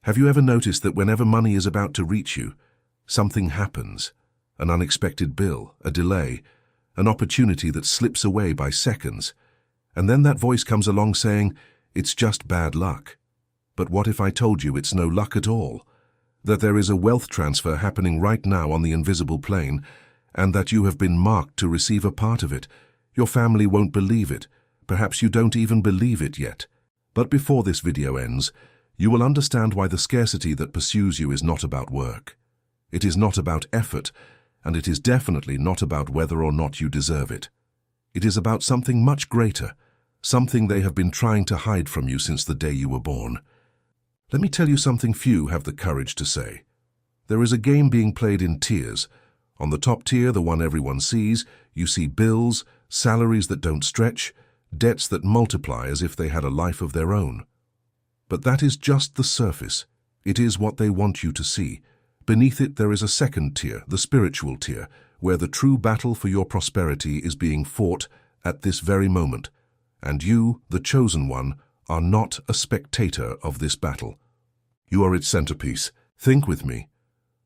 Have you ever noticed that whenever money is about to reach you, something happens? An unexpected bill, a delay, an opportunity that slips away by seconds. And then that voice comes along saying, it's just bad luck. But what if I told you it's no luck at all? That there is a wealth transfer happening right now on the invisible plane, and that you have been marked to receive a part of it. Your family won't believe it. Perhaps you don't even believe it yet. But before this video ends, you will understand why the scarcity that pursues you is not about work. It is not about effort, and it is definitely not about whether or not you deserve it. It is about something much greater, something they have been trying to hide from you since the day you were born. Let me tell you something few have the courage to say. There is a game being played in tiers. On the top tier, the one everyone sees, you see bills, salaries that don't stretch, debts that multiply as if they had a life of their own. But that is just the surface. It is what they want you to see. Beneath it there is a second tier, the spiritual tier, where the true battle for your prosperity is being fought at this very moment. And you, the chosen one, are not a spectator of this battle. You are its centerpiece. Think with me.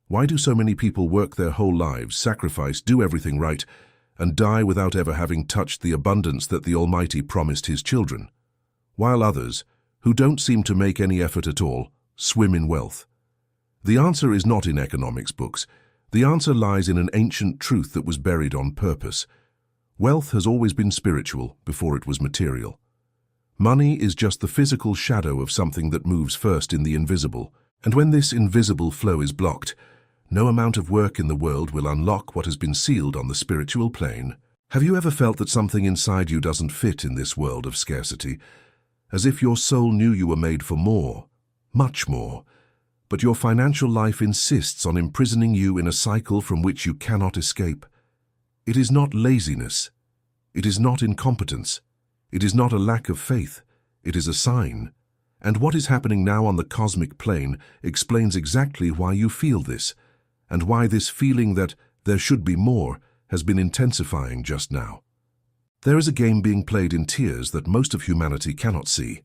Why do so many people work their whole lives, sacrifice, do everything right, and die without ever having touched the abundance that the Almighty promised His children? While others, who don't seem to make any effort at all, swim in wealth. The answer is not in economics books. The answer lies in an ancient truth that was buried on purpose. Wealth has always been spiritual before it was material. Money is just the physical shadow of something that moves first in the invisible. And when this invisible flow is blocked, no amount of work in the world will unlock what has been sealed on the spiritual plane. Have you ever felt that something inside you doesn't fit in this world of scarcity? As if your soul knew you were made for more, much more, but your financial life insists on imprisoning you in a cycle from which you cannot escape. It is not laziness. It is not incompetence. It is not a lack of faith. It is a sign. And what is happening now on the cosmic plane explains exactly why you feel this, and why this feeling that there should be more has been intensifying just now. There is a game being played in tiers that most of humanity cannot see,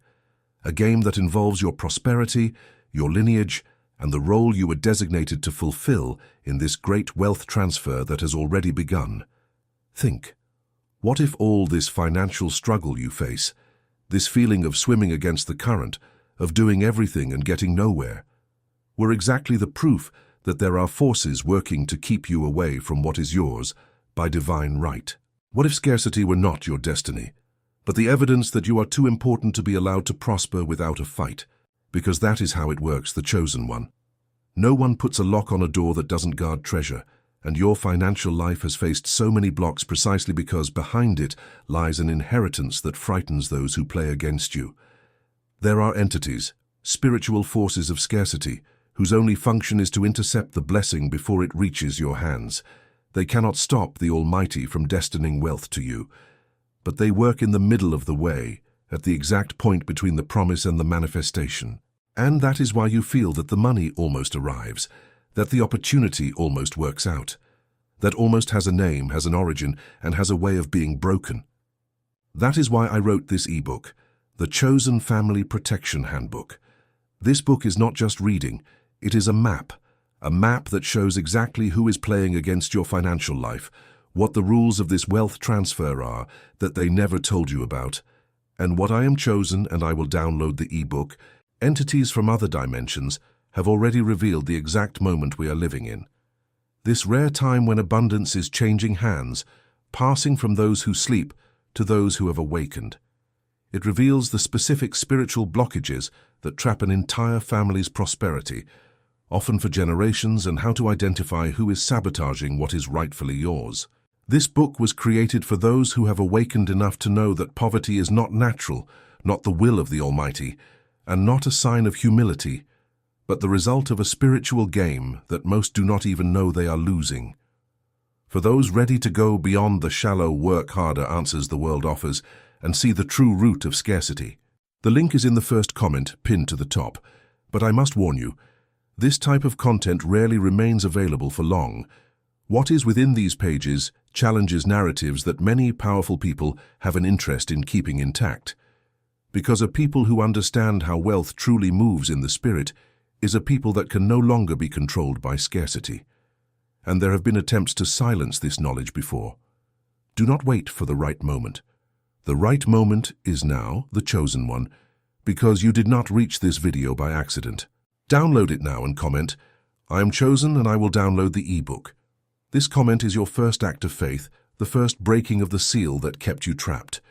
a game that involves your prosperity, your lineage, and the role you were designated to fulfill in this great wealth transfer that has already begun. Think, what if all this financial struggle you face, this feeling of swimming against the current, of doing everything and getting nowhere, were exactly the proof that there are forces working to keep you away from what is yours by divine right? What if scarcity were not your destiny, but the evidence that you are too important to be allowed to prosper without a fight? Because that is how it works, the chosen one. No one puts a lock on a door that doesn't guard treasure, and your financial life has faced so many blocks precisely because behind it lies an inheritance that frightens those who play against you. There are entities, spiritual forces of scarcity, whose only function is to intercept the blessing before it reaches your hands. They cannot stop the Almighty from destining wealth to you, but they work in the middle of the way, at the exact point between the promise and the manifestation. And that is why you feel that the money almost arrives, that the opportunity almost works out, that almost has a name, has an origin, and has a way of being broken. That is why I wrote this ebook, The Chosen Family Protection Handbook. This book is not just reading, it is a map that shows exactly who is playing against your financial life, what the rules of this wealth transfer are that they never told you about, and what I am chosen, and I will download the ebook. Entities from other dimensions have already revealed the exact moment we are living in. This rare time when abundance is changing hands, passing from those who sleep to those who have awakened. It reveals the specific spiritual blockages that trap an entire family's prosperity, often for generations, and how to identify who is sabotaging what is rightfully yours. This book was created for those who have awakened enough to know that poverty is not natural, not the will of the Almighty, and not a sign of humility, but the result of a spiritual game that most do not even know they are losing. For those ready to go beyond the shallow work harder answers the world offers and see the true root of scarcity. The link is in the first comment pinned to the top, but I must warn you, this type of content rarely remains available for long. What is within these pages challenges narratives that many powerful people have an interest in keeping intact. Because a people who understand how wealth truly moves in the spirit, is a people that can no longer be controlled by scarcity. And there have been attempts to silence this knowledge before. Do not wait for the right moment. The right moment is now, the chosen one, because you did not reach this video by accident. Download it now and comment, "I am chosen and I will download the ebook." This comment is your first act of faith, the first breaking of the seal that kept you trapped.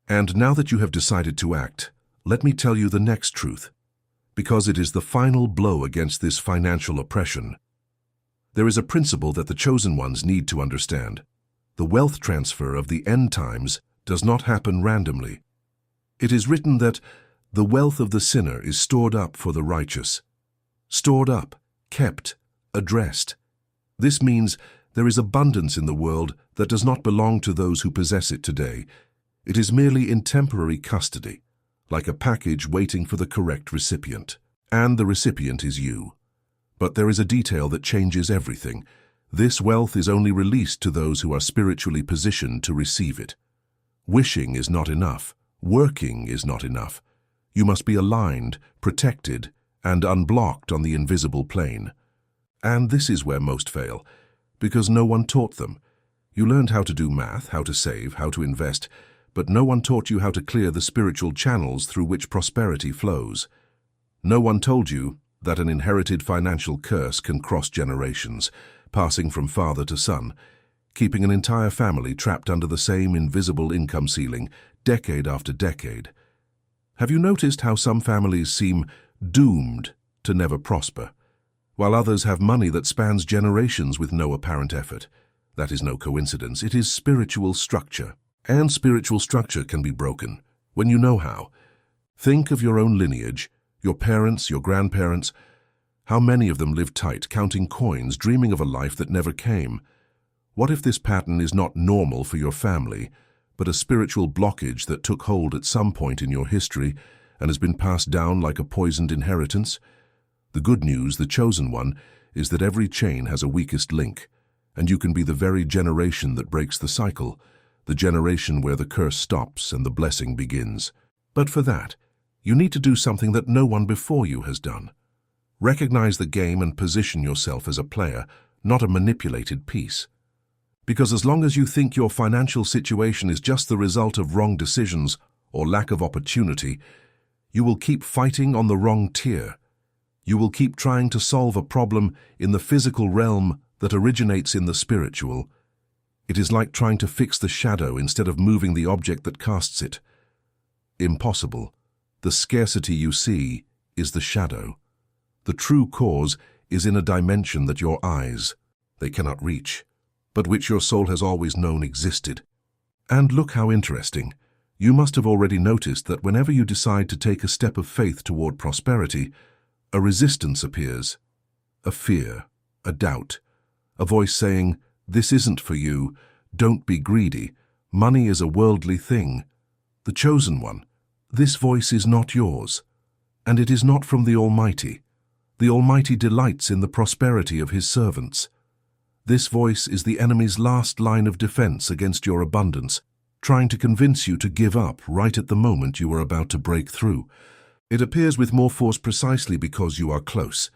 And now that you have decided to act, let me tell you the next truth, because it is the final blow against this financial oppression. There is a principle that the chosen ones need to understand. The wealth transfer of the end times does not happen randomly. It is written that the wealth of the sinner is stored up for the righteous. Stored up, kept, addressed. This means there is abundance in the world that does not belong to those who possess it today. It is merely in temporary custody, like a package waiting for the correct recipient. And the recipient is you. But there is a detail that changes everything. This wealth is only released to those who are spiritually positioned to receive it. Wishing is not enough. Working is not enough. You must be aligned, protected, and unblocked on the invisible plane. And this is where most fail, because no one taught them. You learned how to do math, how to save, how to invest, but no one taught you how to clear the spiritual channels through which prosperity flows. No one told you that an inherited financial curse can cross generations, passing from father to son, keeping an entire family trapped under the same invisible income ceiling, decade after decade. Have you noticed how some families seem doomed to never prosper, while others have money that spans generations with no apparent effort? That is no coincidence. It is spiritual structure. And spiritual structure can be broken when you know how. Think of your own lineage, your parents, your grandparents. How many of them lived tight, counting coins, dreaming of a life that never came? What if this pattern is not normal for your family, but a spiritual blockage that took hold at some point in your history and has been passed down like a poisoned inheritance? The good news, the chosen one, is that every chain has a weakest link, and you can be the very generation that breaks the cycle, the generation where the curse stops and the blessing begins. But for that, you need to do something that no one before you has done. Recognize the game and position yourself as a player, not a manipulated piece. Because as long as you think your financial situation is just the result of wrong decisions or lack of opportunity, you will keep fighting on the wrong tier. You will keep trying to solve a problem in the physical realm that originates in the spiritual. It is like trying to fix the shadow instead of moving the object that casts it. Impossible. The scarcity you see is the shadow. The true cause is in a dimension that your eyes, they cannot reach, but which your soul has always known existed. And look how interesting. You must have already noticed that whenever you decide to take a step of faith toward prosperity, a resistance appears, a fear, a doubt, a voice saying, "This isn't for you, don't be greedy, money is a worldly thing." The chosen one, this voice is not yours, and it is not from the Almighty. The Almighty delights in the prosperity of His servants. This voice is the enemy's last line of defense against your abundance, trying to convince you to give up right at the moment you are about to break through. It appears with more force precisely because you are close.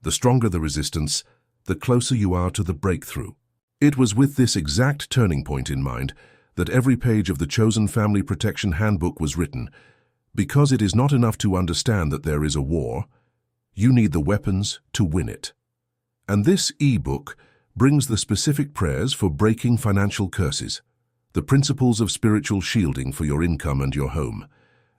The stronger the resistance, the closer you are to the breakthrough. It was with this exact turning point in mind that every page of the Chosen Family Protection Handbook was written. Because it is not enough to understand that there is a war, you need the weapons to win it. And this e-book brings the specific prayers for breaking financial curses, the principles of spiritual shielding for your income and your home,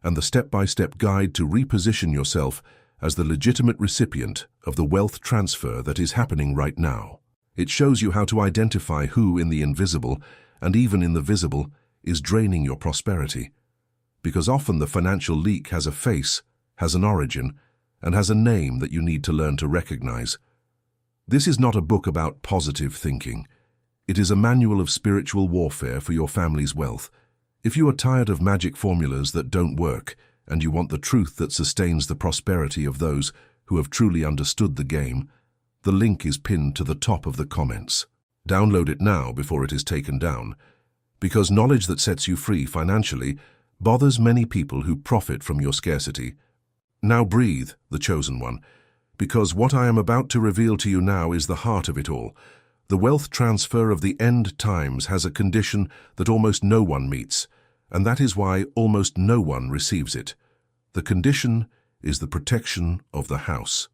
and the step-by-step guide to reposition yourself as the legitimate recipient of the wealth transfer that is happening right now. It shows you how to identify who in the invisible, and even in the visible, is draining your prosperity. Because often the financial leak has a face, has an origin, and has a name that you need to learn to recognize. This is not a book about positive thinking. It is a manual of spiritual warfare for your family's wealth. If you are tired of magic formulas that don't work, and you want the truth that sustains the prosperity of those who have truly understood the game, the link is pinned to the top of the comments. Download it now before it is taken down, because knowledge that sets you free financially bothers many people who profit from your scarcity. Now breathe, the chosen one, Because what I am about to reveal to you now is the heart of it all. The wealth transfer of the end times has a condition that almost no one meets, and that is why almost no one receives it. The condition is the protection of the house.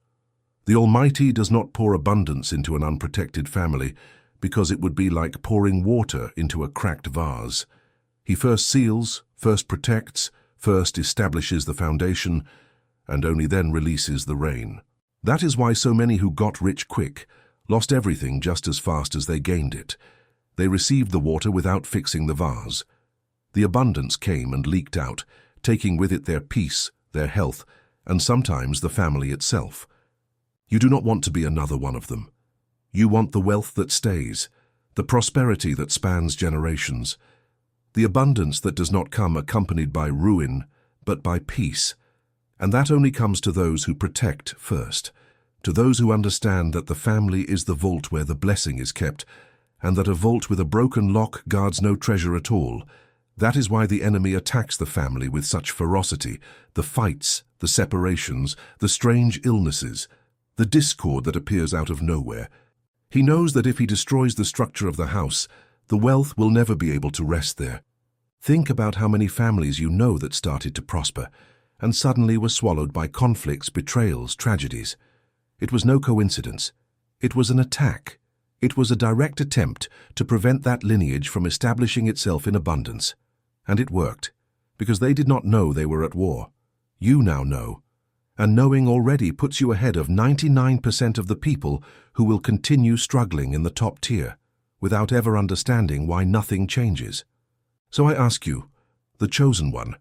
The Almighty does not pour abundance into an unprotected family, because it would be like pouring water into a cracked vase. He first seals, first protects, first establishes the foundation, and only then releases the rain. That is why so many who got rich quick lost everything just as fast as they gained it. They received the water without fixing the vase. The abundance came and leaked out, taking with it their peace, their health, and sometimes the family itself. You do not want to be another one of them. You want the wealth that stays, the prosperity that spans generations, the abundance that does not come accompanied by ruin, but by peace. And that only comes to those who protect first, to those who understand that the family is the vault where the blessing is kept, and that a vault with a broken lock guards no treasure at all. That is why the enemy attacks the family with such ferocity, the fights, the separations, the strange illnesses, the discord that appears out of nowhere. He knows that if he destroys the structure of the house, the wealth will never be able to rest there. Think about how many families you know that started to prosper, and suddenly were swallowed by conflicts, betrayals, tragedies. It was no coincidence. It was an attack. It was a direct attempt to prevent that lineage from establishing itself in abundance. And it worked, because they did not know they were at war. You now know. And knowing already puts you ahead of 99% of the people who will continue struggling in the top tier, without ever understanding why nothing changes. So I ask you, the chosen one,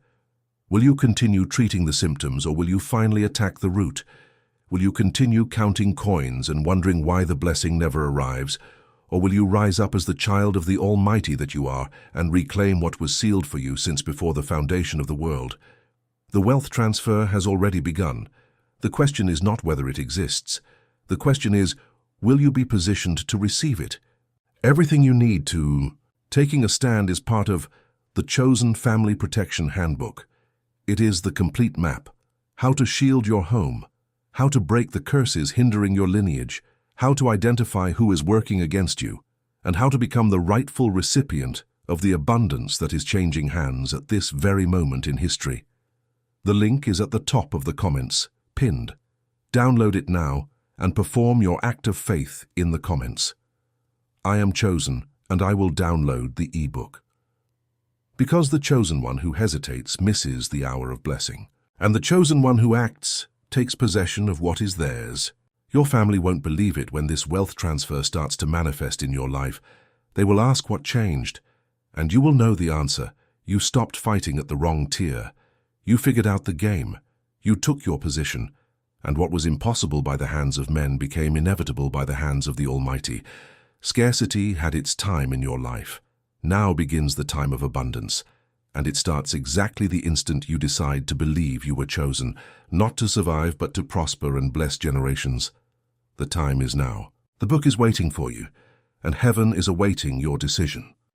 will you continue treating the symptoms, or will you finally attack the root? Will you continue counting coins and wondering why the blessing never arrives? Or will you rise up as the child of the Almighty that you are and reclaim what was sealed for you since before the foundation of the world? The wealth transfer has already begun. The question is not whether it exists. The question is, will you be positioned to receive it? Everything you need to taking a stand is part of the Chosen Family Protection Handbook. It is the complete map. How to shield your home, how to break the curses hindering your lineage, how to identify who is working against you, and how to become the rightful recipient of the abundance that is changing hands at this very moment in history. The link is at the top of the comments, pinned. Download it now and perform your act of faith in the comments. I am chosen, and I will download the ebook. Because the chosen one who hesitates misses the hour of blessing, and the chosen one who acts takes possession of what is theirs. Your family won't believe it when this wealth transfer starts to manifest in your life. They will ask what changed, and you will know the answer. You stopped fighting at the wrong tier. You figured out the game. You took your position, and what was impossible by the hands of men became inevitable by the hands of the Almighty. Scarcity had its time in your life. Now begins the time of abundance, and it starts exactly the instant you decide to believe you were chosen, not to survive but to prosper and bless generations. The time is now. The book is waiting for you, and heaven is awaiting your decision.